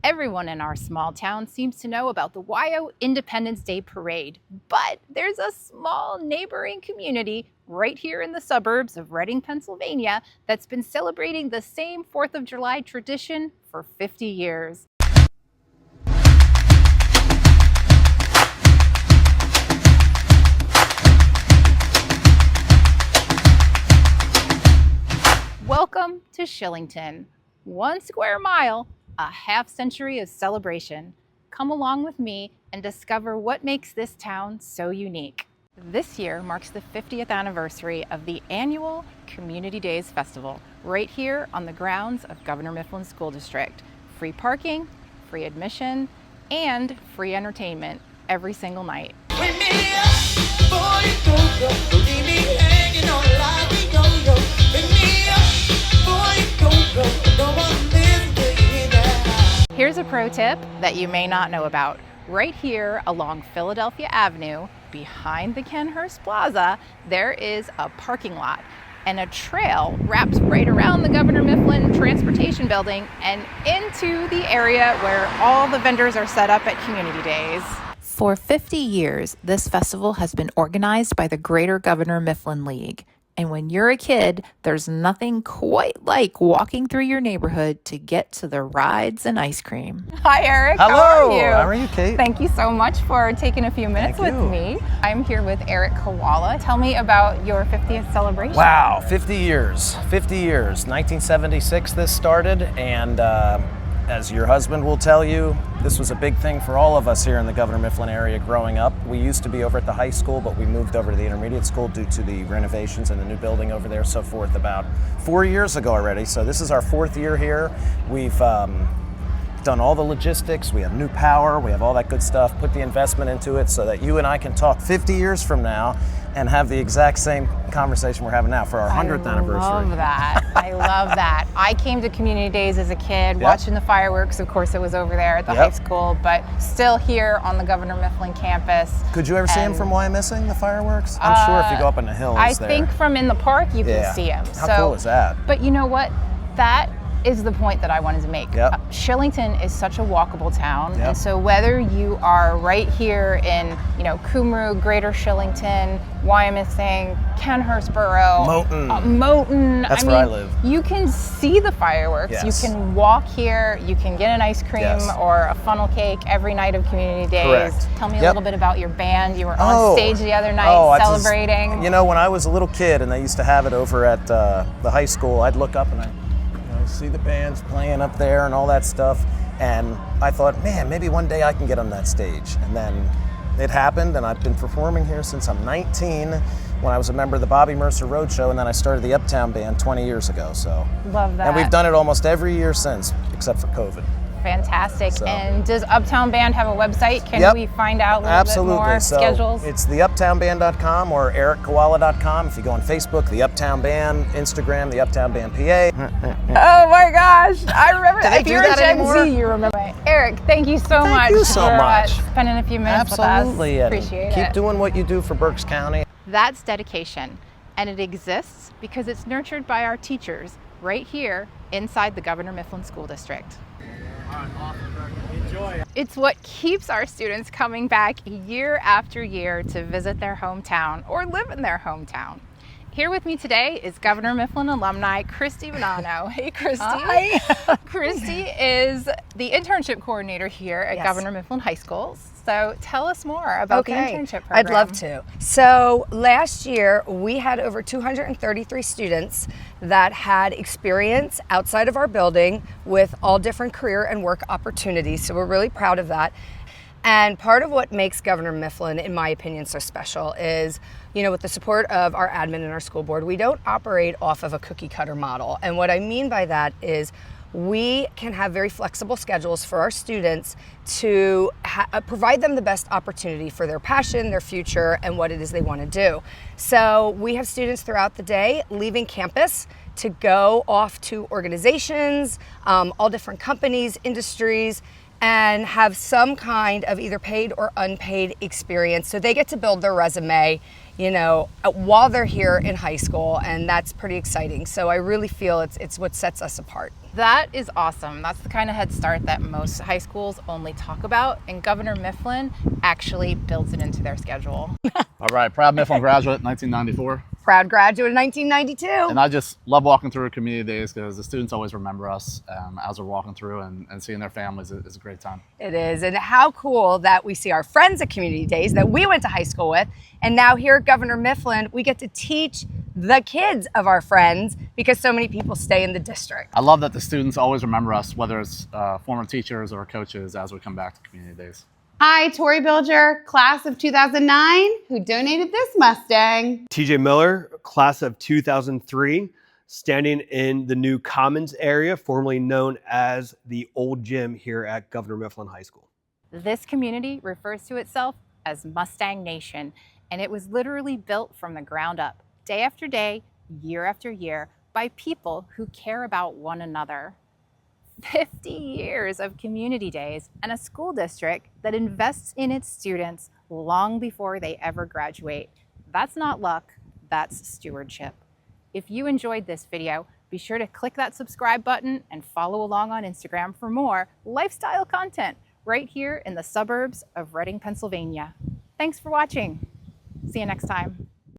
Everyone in our small town seems to know about the 𝗖cie Independence Day Parade, but there's a small neighboring community right here in the suburbs of Reading, Pennsylvania, that's been celebrating the same 4th of July tradition for 50 years. Welcome to Shillington. 1 square mile, a half-century of celebration. Come along with me and discover what makes this town so unique. This year marks the 50th anniversary of the annual Community Days Festival, right here on the grounds of Governor Mifflin School District. Free parking, free admission, and free entertainment every single night. Here's a pro tip that you may not know about. Right here along Philadelphia Avenue, behind the Ken Hurst Plaza, there is a parking lot, and a trail wraps right around the Governor Mifflin Transportation Building and into the area where all the vendors are set up at Community Days. For 50 years, this festival has been organized by the Greater Governor Mifflin League. And when you're a kid, there's nothing quite like walking through your neighborhood to get to the rides and ice cream. Hi, Eric. Hello. How are you? How are you, Kate? Thank you so much for taking a few minutes with me. I'm here with Eric 𝗖cie. Tell me about your 50th celebration. Wow, 50 years. 50 years. 1976 this started, and as your husband will tell you, this was a big thing for all of us here in the Governor Mifflin area growing up. We used to be over at the high school, but we moved over to the intermediate school due to the renovations and the new building over there, so forth, about 4 years ago already. So this is our 4th year here. We've done all the logistics, we have new power, we have all that good stuff, put the investment into it so that you and I can talk 50 years from now and have the exact same conversation we're having now for our 100th anniversary. I love that. I love that. I came to Community Days as a kid, watching the fireworks. Of course, it was over there at the high school, but still here on the Governor Mifflin campus. Could you ever see them from Wyomissing, the fireworks? I'm sure if you go up in the hills I think from in the park you can see them. How cool is that? But you know what? That is the point that I wanted to make. Shillington is such a walkable town, and so whether you are right here in, Cumru, Greater Shillington, Wyomissing, Ken Hurst Borough, Moton, that's where I live. You can see the fireworks. You can walk here. You can get an ice cream or a funnel cake every night of Community Days. Correct. Tell me a little bit about your band. You were on stage the other night celebrating. When I was a little kid and they used to have it over at the high school, I'd look up and I see the bands playing up there and all that stuff, and I thought, man, maybe one day I can get on that stage. And then it happened, and I've been performing here since I'm 19, when I was a member of the Bobby Mercer Roadshow, and then I started the Uptown Band 20 years ago. So love that. And we've done it almost every year since, except for COVID. Fantastic. And does Uptown Band have a website? Can we find out a little bit more schedules? It's theuptownband.com or eric_𝗖cie.com. If you go on Facebook, the Uptown Band, Instagram, the Uptown Band PA. Oh my gosh, I remember that. If you're Gen Z, you remember. Eric, thank you so much for spending a few minutes with us. Absolutely. Appreciate it. Keep doing what you do for Berks County. That's dedication, and it exists because it's nurtured by our teachers right here inside the Governor Mifflin School District. Enjoy. It's what keeps our students coming back year after year to visit their hometown or live in their hometown. Here with me today is Governor Mifflin alumni Christy Bonanno. Hey, Christy. Hi. Christy is the internship coordinator here at Governor Mifflin High School. So tell us more about the internship program. I'd love to. So last year we had over 233 students that had experience outside of our building with all different career and work opportunities. So we're really proud of that. And part of what makes Governor Mifflin, in my opinion, so special is, with the support of our admin and our school board, we don't operate off of a cookie cutter model. And what I mean by that is we can have very flexible schedules for our students to provide them the best opportunity for their passion, their future, and what it is they want to do. So we have students throughout the day leaving campus to go off to organizations, all different companies, industries, and have some kind of either paid or unpaid experience. So they get to build their resume, you know, while they're here in high school, and that's pretty exciting. So I really feel it's what sets us apart. That is awesome. That's the kind of head start that most high schools only talk about, and Governor Mifflin actually builds it into their schedule. All right, proud Mifflin graduate, 1994. Proud graduate in 1992. And I just love walking through community days because the students always remember us as we're walking through, and seeing their families is a great time. It is, and how cool that we see our friends at community days that we went to high school with, and now here at Governor Mifflin, we get to teach the kids of our friends because so many people stay in the district. I love that the students always remember us, whether it's former teachers or coaches, as we come back to community days. Hi, Tori Bilger, class of 2009, who donated this Mustang. TJ Miller, class of 2003, standing in the new Commons area, formerly known as the Old Gym here at Governor Mifflin High School. This community refers to itself as Mustang Nation, and it was literally built from the ground up, day after day, year after year, by people who care about one another. 50 years of community days and a school district that invests in its students long before they ever graduate. That's not luck, that's stewardship. If you enjoyed this video, be sure to click that subscribe button and follow along on Instagram for more lifestyle content right here in the suburbs of Reading, Pennsylvania. Thanks for watching. See you next time.